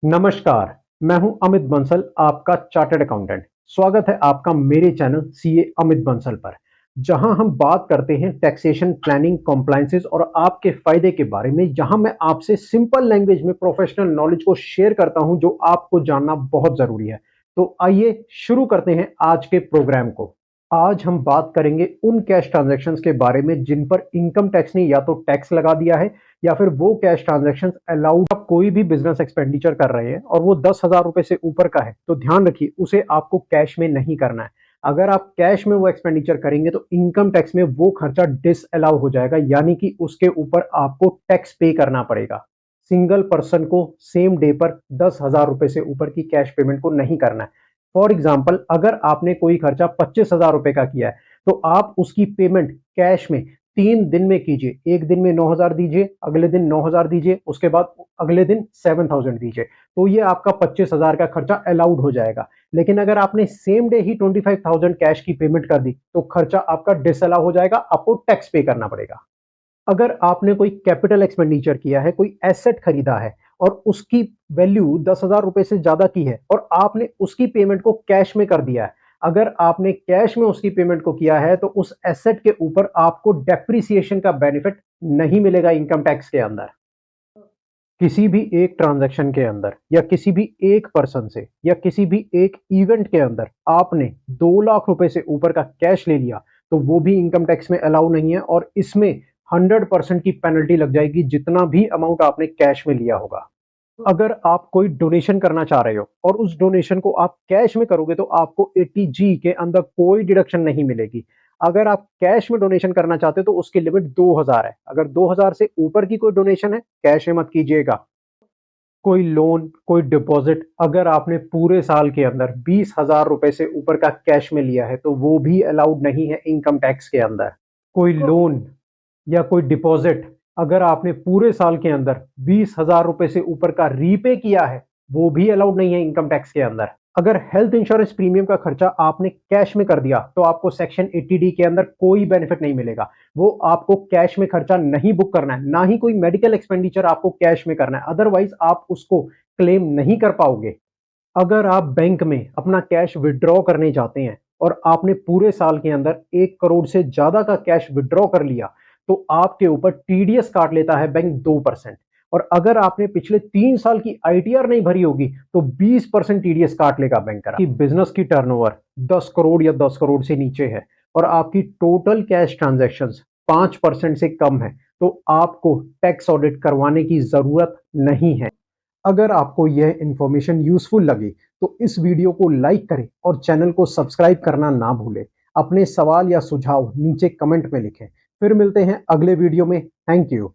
नमस्कार, मैं हूं अमित बंसल, आपका चार्टर्ड अकाउंटेंट। स्वागत है आपका मेरे चैनल सीए अमित बंसल पर, जहां हम बात करते हैं टैक्सेशन, प्लानिंग, कॉम्प्लायंसेस और आपके फायदे के बारे में। जहां मैं आपसे सिंपल लैंग्वेज में प्रोफेशनल नॉलेज को शेयर करता हूं, जो आपको जानना बहुत जरूरी है। तो आइए शुरू करते हैं आज के प्रोग्राम को। आज हम बात करेंगे उन कैश ट्रांजैक्शंस के बारे में जिन पर इनकम टैक्स ने या तो टैक्स लगा दिया है, या फिर वो कैश ट्रांजैक्शंस अलाउड। आप कोई भी बिजनेस एक्सपेंडिचर कर रहे हैं और वो 10,000 रुपए से ऊपर का है, तो ध्यान रखिए उसे आपको कैश में नहीं करना है। अगर आप कैश में वो एक्सपेंडिचर करेंगे तो इनकम टैक्स में वो खर्चा डिस अलाउ हो जाएगा, यानी कि उसके ऊपर आपको टैक्स पे करना पड़ेगा। सिंगल पर्सन को सेम डे पर 10,000 रुपए से ऊपर की कैश पेमेंट को नहीं करना है। फॉर एग्जाम्पल, अगर आपने कोई खर्चा 25,000 रुपए का किया है, तो आप उसकी पेमेंट कैश में 3 दिन में कीजिए। एक दिन में 9,000 दीजिए, अगले दिन 9,000 दीजिए, उसके बाद अगले दिन 7,000 दीजिए। तो ये आपका 25,000 का खर्चा अलाउड हो जाएगा। लेकिन अगर आपने सेम डे ही 25,000 कैश की पेमेंट कर दी, तो खर्चा आपका डिसअलाउ हो जाएगा, आपको टैक्स पे करना पड़ेगा। अगर आपने कोई कैपिटल एक्सपेंडिचर किया है, कोई एसेट खरीदा है और उसकी वैल्यू 10,000 रुपए से ज्यादा की है और आपने उसकी पेमेंट को कैश में कर दिया है, अगर आपने कैश में उसकी पेमेंट को किया है, तो उस एसेट के ऊपर आपको डेप्रिसिएशन का बेनिफिट नहीं मिलेगा इनकम टैक्स के अंदर। किसी भी एक ट्रांजैक्शन के अंदर या किसी भी एक पर्सन से या किसी भी एक इवेंट के अंदर आपने 2 लाख रुपए से ऊपर का कैश ले लिया, तो वो भी इनकम टैक्स में अलाउ नहीं है और इसमें 100% की पेनल्टी लग जाएगी, जितना भी अमाउंट आपने कैश में लिया होगा। अगर आप कोई डोनेशन करना चाह रहे हो और उस डोनेशन को आप कैश में करोगे, तो आपको 80G के अंदर कोई डिडक्शन नहीं मिलेगी। अगर आप कैश में डोनेशन करना चाहते हो तो उसकी लिमिट 2,000 है। अगर 2,000 से ऊपर की कोई डोनेशन है, कैश में मत कीजिएगा। कोई लोन, कोई डिपॉजिट अगर आपने पूरे साल के अंदर 20,000 रुपए से ऊपर का कैश में लिया है, तो वो भी अलाउड नहीं है इनकम टैक्स के अंदर। कोई लोन या कोई डिपॉजिट अगर आपने पूरे साल के अंदर 20,000 रुपए से ऊपर का रीपे किया है, वो भी अलाउड नहीं है इनकम टैक्स के अंदर। अगर हेल्थ इंश्योरेंस प्रीमियम का खर्चा आपने कैश में कर दिया, तो आपको सेक्शन 80D के अंदर कोई बेनिफिट नहीं मिलेगा। वो आपको कैश में खर्चा नहीं बुक करना है, ना ही कोई मेडिकल एक्सपेंडिचर आपको कैश में करना है, अदरवाइज आप उसको क्लेम नहीं कर पाओगे। अगर आप बैंक में अपना कैश विड्रॉ करने जाते हैं और आपने पूरे साल के अंदर 1 करोड़ से ज्यादा का कैश विड्रॉ कर लिया, तो आपके ऊपर टीडीएस काट लेता है बैंक 2%। और अगर आपने पिछले 3 साल की आईटीआर नहीं भरी होगी, तो 20% टीडीएस काट लेगा बैंक का। कि बिजनेस की टर्नओवर 10 करोड़ या 10 करोड़ से नीचे है और आपकी टोटल कैश ट्रांजैक्शंस 5% से कम है, तो आपको टैक्स ऑडिट करवाने की जरूरत नहीं है। अगर आपको यह इंफॉर्मेशन यूजफुल लगे, तो इस वीडियो को लाइक करें और चैनल को सब्सक्राइब करना ना भूलें। अपने सवाल या सुझाव नीचे कमेंट में लिखें। फिर मिलते हैं अगले वीडियो में। Thank you.